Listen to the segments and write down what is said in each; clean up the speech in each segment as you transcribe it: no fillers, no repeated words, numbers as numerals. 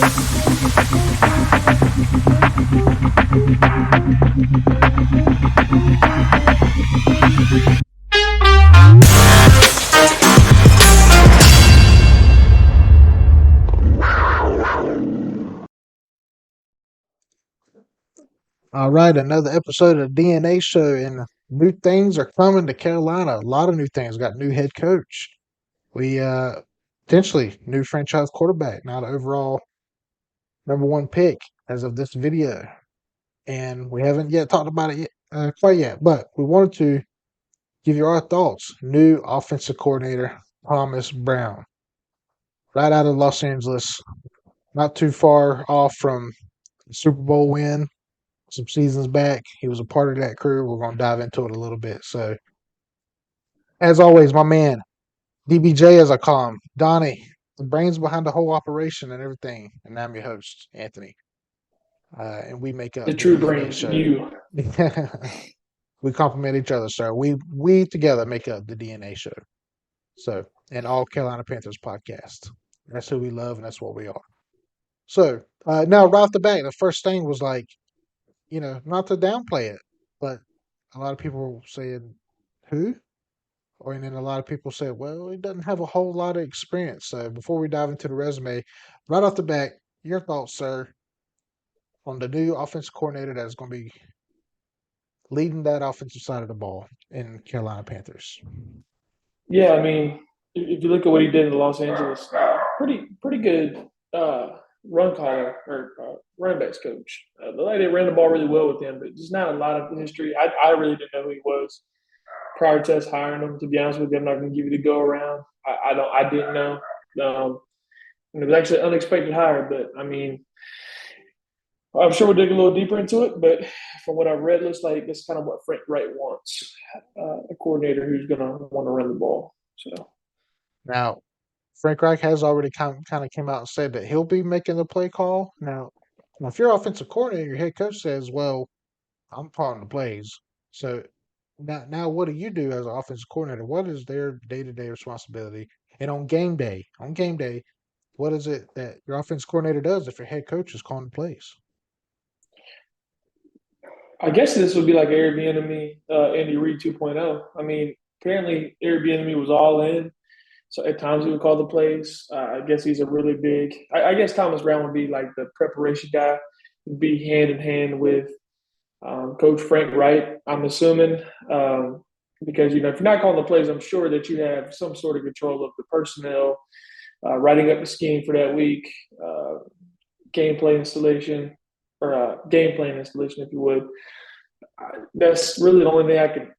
All right, another episode of the DNA Show, and new things are coming to Carolina. A lot of new things. Got new head coach. We potentially new franchise quarterback. Now the overall number one pick as of this video, and we haven't yet talked about it yet, quite yet. But we wanted to give you our thoughts. New offensive coordinator Thomas Brown, right out of Los Angeles, not too far off from the Super Bowl win some seasons back. He was a part of that crew. We're going to dive into it a little bit. So, as always, my man, DBJ, as I call him, Donnie, the brains behind the whole operation and everything. And I'm your host, Anthony. And we make The up the true DNA brains, show. you. We complement each other, sir. We together make up the DNA show. So, and all Carolina Panthers podcast. That's who we love, and that's what we are. So, now right off the bat, the first thing was like, not to downplay it, but a lot of people were saying, who? And then a lot of people said, well, he doesn't have a whole lot of experience. So before we dive into the resume, right off the bat, your thoughts, sir, on the new offensive coordinator that is going to be leading that offensive side of the ball in Carolina Panthers. Yeah, I mean, if you look at what he did in the Los Angeles, pretty good run caller or running backs coach. They ran the ball really well with him, but just not a lot of history. I really didn't know who he was prior to us hiring him. To be honest with you, I'm not going to give you the go around. I didn't know. And it was actually an unexpected hire, but I mean, I'm sure we'll dig a little deeper into it, but from what I've read, looks like that's kind of what Frank Wright wants, a coordinator who's going to want to run the ball. So Now, Frank Reich has already kind of came out and said that he'll be making the play call. Now, if your offensive coordinator, your head coach says, well, I'm calling the plays. So now what do you do as an offensive coordinator? What is their day-to-day responsibility? And on game day, what is it that your offensive coordinator does if your head coach is calling the plays? I guess this would be like Airbnb, Andy Reid 2.0. I mean, apparently Airbnb was all in. So at times he would call the plays. I guess he's a really big. I guess Thomas Brown would be like the preparation guy, would be hand in hand with Coach Frank Wright. I'm assuming because if you're not calling the plays, I'm sure that you have some sort of control of the personnel, writing up the scheme for that week, gameplay installation or game plan installation, if you would. That's really the only thing I could.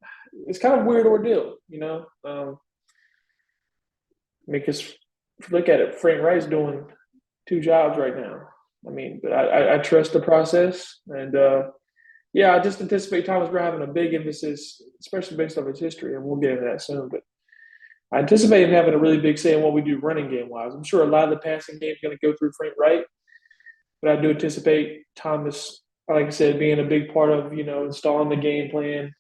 It's kind of a weird ordeal, you know. Because if you look at it, Frank Wright's doing two jobs right now. I mean, but I trust the process, and I just anticipate Thomas Brown having a big emphasis, especially based on his history, and we'll get into that soon. But I anticipate him having a really big say in what we do running game wise. I'm sure a lot of the passing game is going to go through Frank Wright, but I do anticipate Thomas, like I said, being a big part of installing the game plan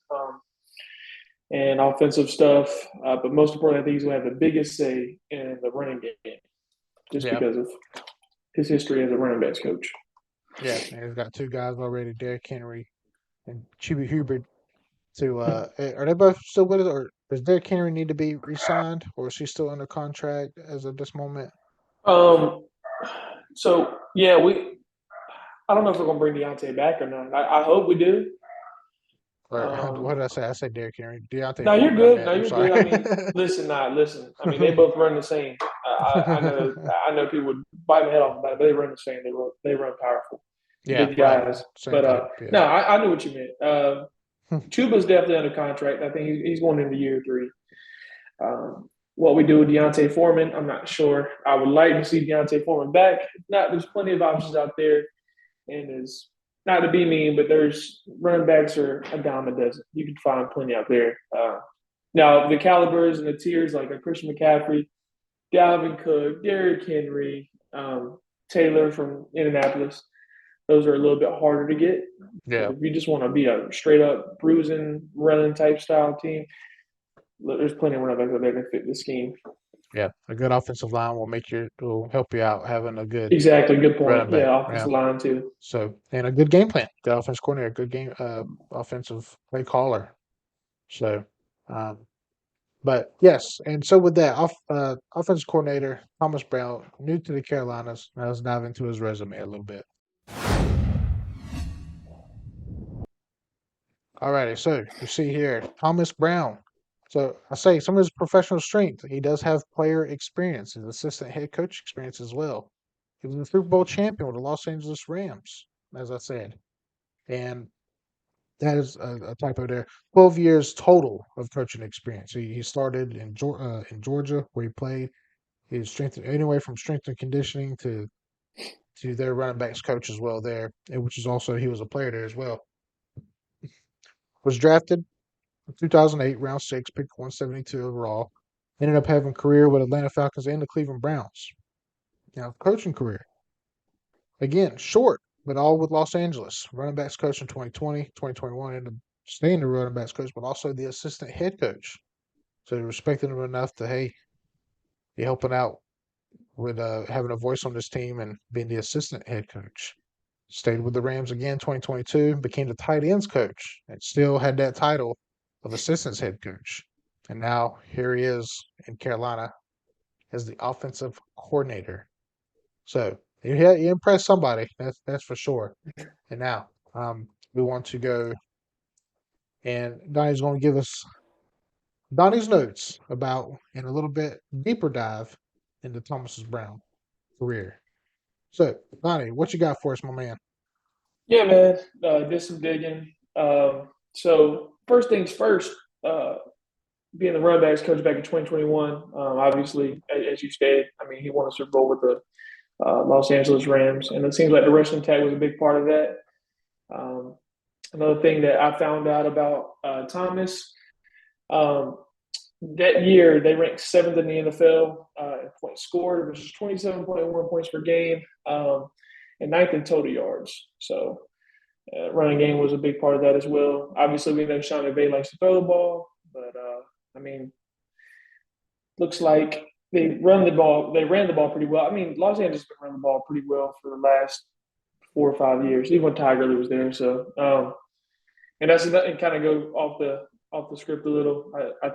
and offensive stuff. But most importantly, I think he's going to have the biggest say in the running game, just because of his history as a running backs coach. Yeah, and he's got two guys already, Derrick Henry and Chuba Hubbard. Are they both still with it, or does Derrick Henry need to be re-signed, or is he still under contract as of this moment? So yeah, I don't know if we're gonna bring Deontay back or not. I hope we do. Or what did I say? I said Derrick Henry. Deontay. No, you're good. No, you're sorry. good. I mean, listen. I mean, they both run the same. I know. I know people would bite my head off about it, but they run the same. They run powerful. Yeah, big guys. Same type, yeah. No, I knew what you meant. Chuba's definitely under contract. I think he's going into year 3. What we do with D'Onta Foreman, I'm not sure. I would like to see D'Onta Foreman back. If not, there's plenty of options out there, and is not to be mean, but there's running backs are a dime a dozen. You can find plenty out there. Now the calibers and the tiers like a Christian McCaffrey, Dalvin Cook, Derrick Henry, Taylor from Indianapolis. Those are a little bit harder to get. Yeah. If you just want to be a straight up bruising, running type style team, there's plenty of running backs out there that fit the scheme. Yeah, a good offensive line will help you out having a good Exactly. Good point. running back. Yeah, Yeah. offensive line too. So and a good game plan, good offense coordinator, good game offensive play caller. So, um, but yes, and so with that offensive coordinator Thomas Brown, new to the Carolinas. Now let's dive into his resume a little bit. Alrighty, so you see here Thomas Brown. So I say some of his professional strength. He does have player experience, his assistant head coach experience as well. He was a Super Bowl champion with the Los Angeles Rams, as I said, and that is a typo there. 12 years total of coaching experience. He started in Georgia where he played. He was strength anyway from strength and conditioning to their running backs coach as well there, which is also he was a player there as well. Was drafted in 2008, round six, picked 172 overall. Ended up having a career with Atlanta Falcons and the Cleveland Browns. Now, coaching career again short, but all with Los Angeles. Running backs coach in 2020, 2021, ended up staying the running backs coach, but also the assistant head coach. So they respected him enough to be helping out with having a voice on this team and being the assistant head coach. Stayed with the Rams again 2022, became the tight ends coach, and still had that title of assistant head coach. And now here he is in Carolina as the offensive coordinator. So he impressed somebody, that's for sure. And now we want to go, and Donnie's going to give us Donnie's notes about in a little bit deeper dive into Thomas Brown career. So, Donnie, what you got for us, my man? Yeah, man. Did some digging. So first things first. Being the running backs coach back in 2021, obviously, as you stated, I mean, he won a Super Bowl with the Los Angeles Rams, and it seems like the rushing attack was a big part of that. Um, Another thing that I found out about Thomas, um, that year they ranked seventh in the NFL in points scored, which is 27.1 points per game, and ninth in total yards. So running game was a big part of that as well. Obviously, we know Sean McVay likes to throw the ball, but I mean, looks like they run the ball. They ran the ball pretty well. I mean, Los Angeles has been running the ball pretty well for the last 4 or 5 years, even when Ty Gurley was there. So, and that's and kind of go off the script a little. I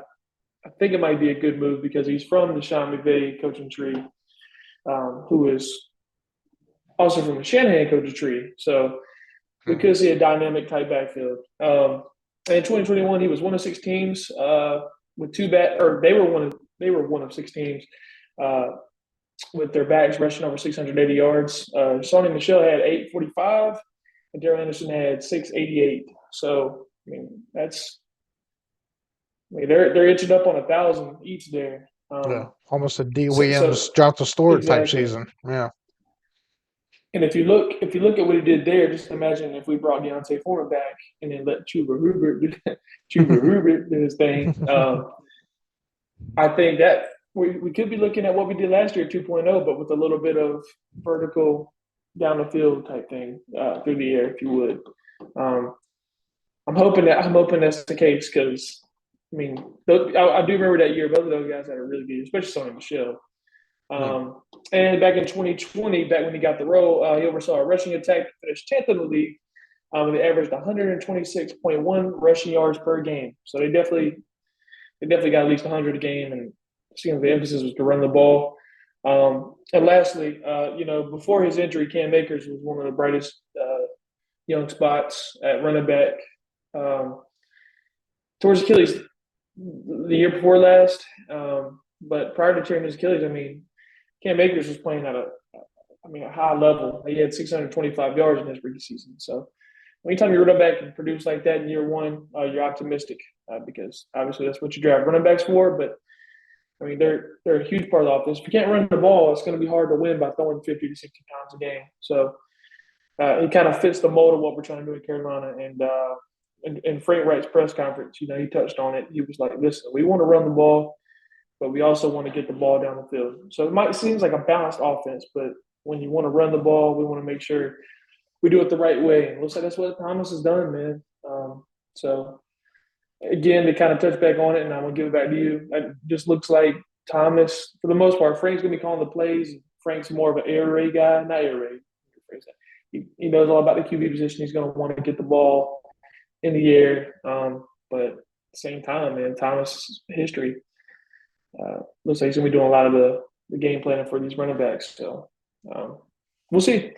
think it might be a good move because he's from the Sean McVay coaching tree, who is also from the Shanahan coaching tree. So we could see a dynamic type backfield. And in 2021, he was one of six teams with two back, or they were one of six teams uh, with their backs rushing over 680 yards. Sonny Michel had 845, and Darrell Anderson had 688. So I mean, they're itching up on 1,000 each there. Yeah, almost a D So Williams dropped the store type exactly. season. Yeah. And if you look at what he did there, just imagine if we brought Deontay Foreman back and then let Chuba Hubbard do his thing. I think that we could be looking at what we did last year, 2.0, but with a little bit of vertical down the field type thing through the air, if you would. Um, I'm hoping that's the case because I mean I do remember that year both of those guys had a really good, especially Sonny Michel. Yeah. And back in 2020, back when he got the role, he oversaw a rushing attack that finished 10th in the league. They averaged 126.1 rushing yards per game. So they definitely got at least 100 a game, and seeing the emphasis was to run the ball. And lastly, before his injury, Cam Akers was one of the brightest young spots at running back. Towards Achilles the year before last, but prior to tearing his Achilles, I mean, Cam Akers was playing at a high level. He had 625 yards in his rookie season. So anytime you run back and produce like that in year one, you're optimistic because obviously that's what you draft running backs for. But I mean, they're a huge part of the offense. If you can't run the ball, it's going to be hard to win by throwing 50 to 60 pounds a game. So it kind of fits the mold of what we're trying to do in Carolina. And in Frank Wright's press conference, he touched on it. He was like, "Listen, we want to run the ball, but we also want to get the ball down the field." So it might seems like a balanced offense, but when you want to run the ball, we want to make sure we do it the right way. And looks like that's what Thomas has done, man. So again, to kind of touch back on it, and I'm gonna give it back to you. It just looks like Thomas, for the most part, Frank's going to be calling the plays. Frank's more of an air raid guy, not air raid. He knows all about the QB position. He's going to want to get the ball in the air. But at the same time, man, Thomas' history looks like he's going to be doing a lot of the game planning for these running backs. So we'll see.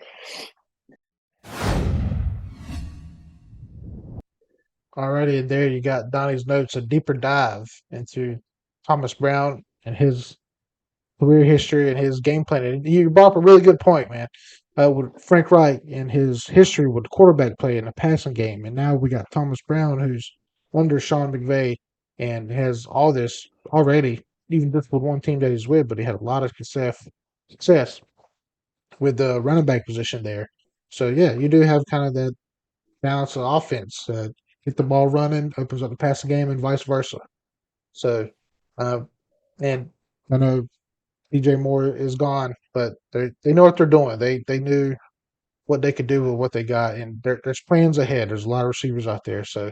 Alrighty, and there you got Donnie's notes, a deeper dive into Thomas Brown and his career history and his game plan. And you brought up a really good point, man. With Frank Reich and his history with quarterback play in the passing game, and now we got Thomas Brown, who's under Sean McVay and has all this already, even just with one team that he's with, but he had a lot of success with the running back position there. So yeah, you do have kind of that balance of offense. Get the ball running, opens up the passing game, and vice versa. So, uh, and I know DJ Moore is gone, but they know what they're doing. They knew what they could do with what they got, and there's plans ahead. There's a lot of receivers out there, so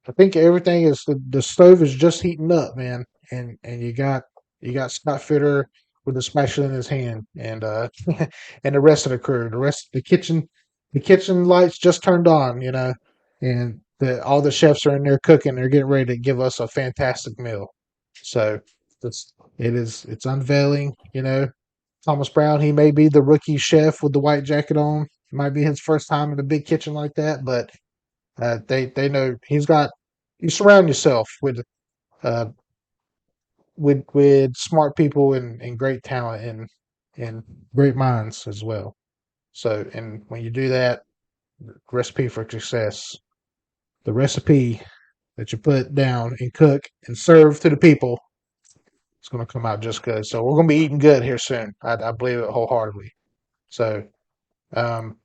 I think everything is the stove is just heating up, man. And you got Scott Fitter with the spatula in his hand, and and the rest of the crew, the rest the kitchen lights just turned on, and all the chefs are in there cooking. They're getting ready to give us a fantastic meal. So it's unveiling, Thomas Brown, he may be the rookie chef with the white jacket on. It might be his first time in a big kitchen like that, but they know you surround yourself uh, with smart people and great talent and great minds as well. So, and when you do that, recipe for success, the recipe that you put down and cook and serve to the people, it's going to come out just good. So we're going to be eating good here soon. I believe it wholeheartedly. So, um,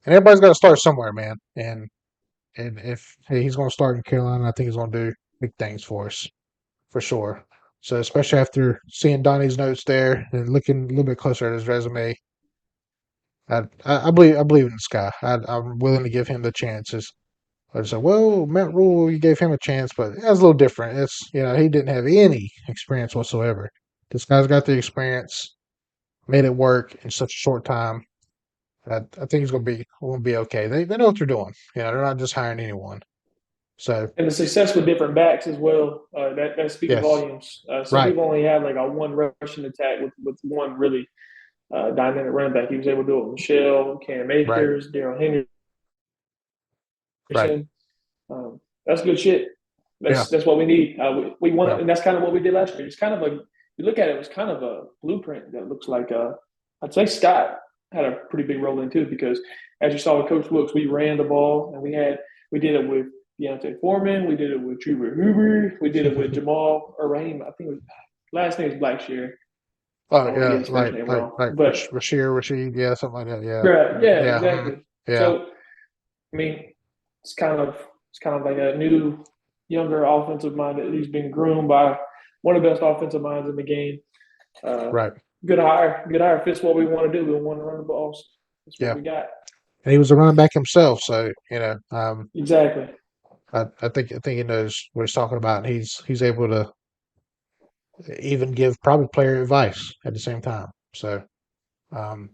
and everybody's got to start somewhere, man. And if he's going to start in Carolina, I think he's going to do big things for us, for sure. So especially after seeing Donnie's notes there and looking a little bit closer at his resume, I believe in this guy. I'm willing to give him the chances. I just said, well, Matt Rule, you gave him a chance, but it's a little different. He didn't have any experience whatsoever. This guy's got the experience, made it work in such a short time. I think he's going to be okay. They know what they're doing. They're not just hiring anyone. So And the success with different backs as well, that speaks yes, volumes. Some right, people only have like a one rushing attack with one really dynamic running back. He was able to do it with Michelle, Cam right, Akers, Daryl right. Henderson. That's good shit. Yeah. That's what we need. We want Yeah. it, and that's kind of what we did last year. It's kind of like you look at it, it was kind of a blueprint that looks like. I'd say Scott had a pretty big role in too because as you saw with Coach Wilkes, we ran the ball and we did it with Deontay Foreman, we did it with Truber Huber, we did it with Jamal or Raheem. I think it was last name is Blackshear. I Oh don't want to get yeah, his first like name like wrong, like but Rashid, yeah, something like that. Yeah, right, yeah, yeah, exactly. yeah, So I mean, it's kind of like a new, younger offensive mind that he's been groomed by one of the best offensive minds in the game. Uh, right. good hire. Fits what we want to do. We want to run the balls. That's what Yeah, we got. and he was a running back himself, so Exactly. I think he knows what he's talking about. And he's able to even give probably player advice at the same time. So um,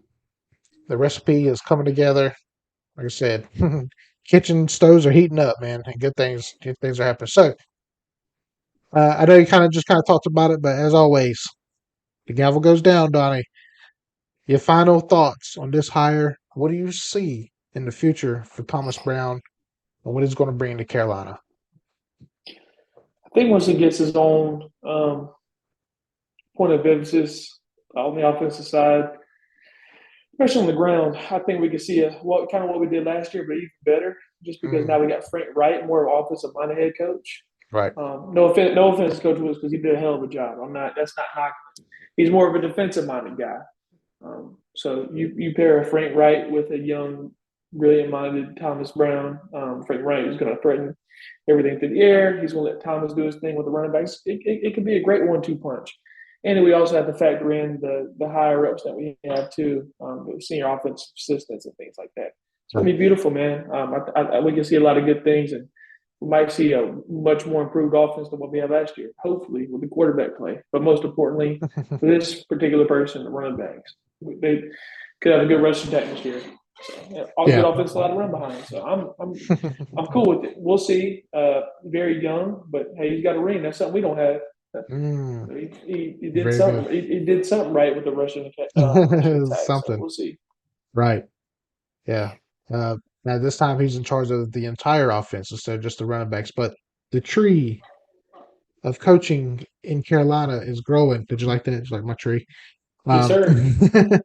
the recipe is coming together. Like I said, kitchen stoves are heating up, man, and good things are happening. So I know you kind of talked about it, but as always, the gavel goes down, Donnie. Your final thoughts on this hire. What do you see in the future for Thomas Brown and what he's going to bring to Carolina? I think once he gets his own point of emphasis on the offensive side, especially on the ground, I think we could see what we did last year, but even better. Just because Mm, now we got Frank Wright, more of offensive minded head coach. right. No offense, Coach Woods, because he did a hell of a job. I'm not. That's not knocking him. He's more of a defensive minded guy. So you pair a Frank Wright with a young, brilliant minded Thomas Brown. Frank Wright is going to threaten everything through the air. He's going to let Thomas do his thing with the running backs. It could be a great 1-2 punch. And then we also have to factor in the higher ups that we have too, the senior offensive assistants and things like that. It's going to be beautiful, man. We can see a lot of good things, and we might see a much more improved offense than what we had last year, hopefully, with the quarterback play. But most importantly, for this particular person, the running backs, they could have a good rushing attack this year. So, yeah, all good offense, a lot of run behind. So I'm cool with it. We'll see. Very young, but hey, he's got a ring. That's something we don't have. He did something. He did something right with the rushing attack. Something. So we'll see. Right. Yeah. Now this time he's in charge of the entire offense instead of just the running backs. But the tree of coaching in Carolina is growing. Did you like that? Did you like my tree? Yes, sir.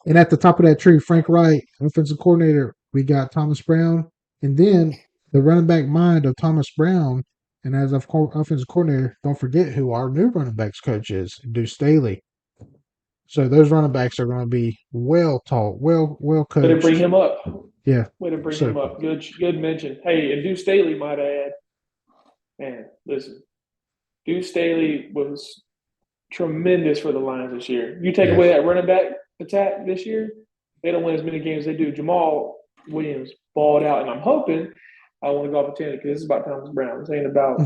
And at the top of that tree, Frank Wright, offensive coordinator. We got Thomas Brown, and then the running back mind of Thomas Brown. And as offensive coordinator, don't forget who our new running backs coach is, Deuce Staley. So those running backs are going to be well taught, well coached. Way to bring him up. Yeah. Way to bring him up. Good mention. Hey, and Deuce Staley might add. Man, listen, Deuce Staley was tremendous for the Lions this year. You take away that running back attack this year, they don't win as many games as they do. Jamal Williams balled out, and I'm hoping I want to go off a tangent because this is about Thomas Brown. This ain't about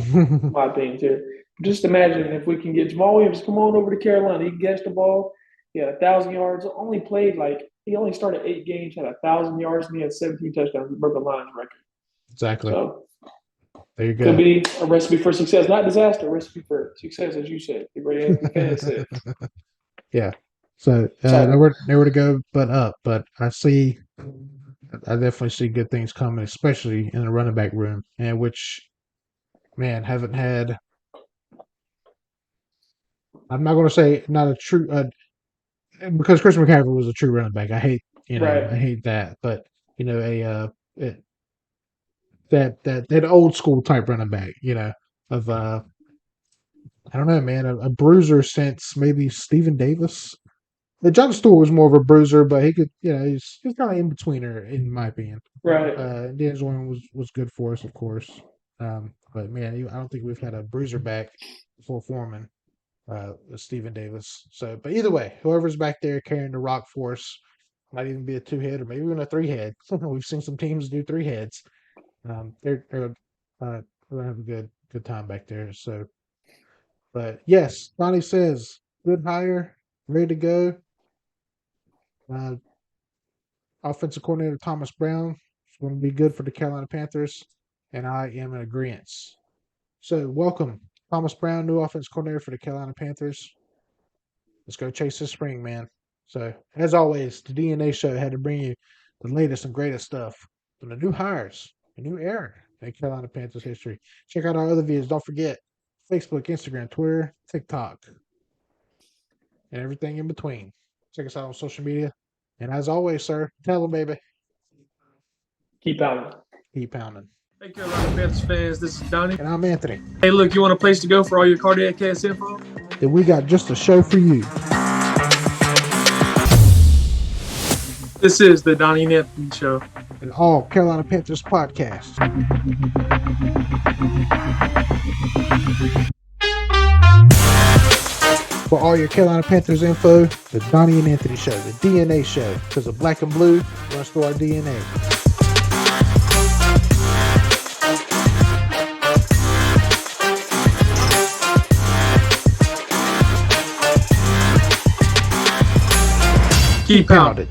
my opinions here. Just imagine if we can get Jamal Williams to come on over to Carolina. He can catch the ball. He had 1,000 yards. He only started 8 games, had 1,000 yards, and he had 17 touchdowns. He broke the Lions record. Exactly. So there you go. Could be a recipe for success, not disaster. A recipe for success, as you said. Said. Yeah. So nowhere to go but up. But I definitely see good things coming, especially in the running back room, and which, man, haven't had. I'm not going to say not a true, because Chris McCaffrey was a true running back. I hate that, but that old school type running back, of I don't know, man, a bruiser since maybe Stephen Davis. The John Stewart was more of a bruiser, but he could, he's kind of in betweener in my opinion. Right. Dan Zorn was good for us, of course. But man, I don't think we've had a bruiser back before Foreman, Stephen Davis. So, but either way, whoever's back there carrying the rock for us might even be a 2-head or maybe even a 3-head. We've seen some teams do 3 heads. They're gonna have a good time back there. So, but yes, Donnie says good hire, ready to go. Offensive coordinator Thomas Brown is going to be good for the Carolina Panthers, and I am in agreement. So, welcome, Thomas Brown, new offensive coordinator for the Carolina Panthers. Let's go chase this spring, man. So, as always, the DNA Show had to bring you the latest and greatest stuff from the new hires, the new era in Carolina Panthers history. Check out our other videos. Don't forget Facebook, Instagram, Twitter, TikTok, and everything in between. Check us out on social media. And as always, sir, tell them, baby. Keep pounding. Keep pounding. Hey, Carolina Panthers fans, this is Donnie. And I'm Anthony. Hey, look, you want a place to go for all your cardiac cast info? Then we got just a show for you. This is the Donnie and Anthony Show. And all Carolina Panthers podcasts. For all your Carolina Panthers info, the Donnie and Anthony Show, the DNA Show, because the black and blue runs through our DNA. Keep pounding.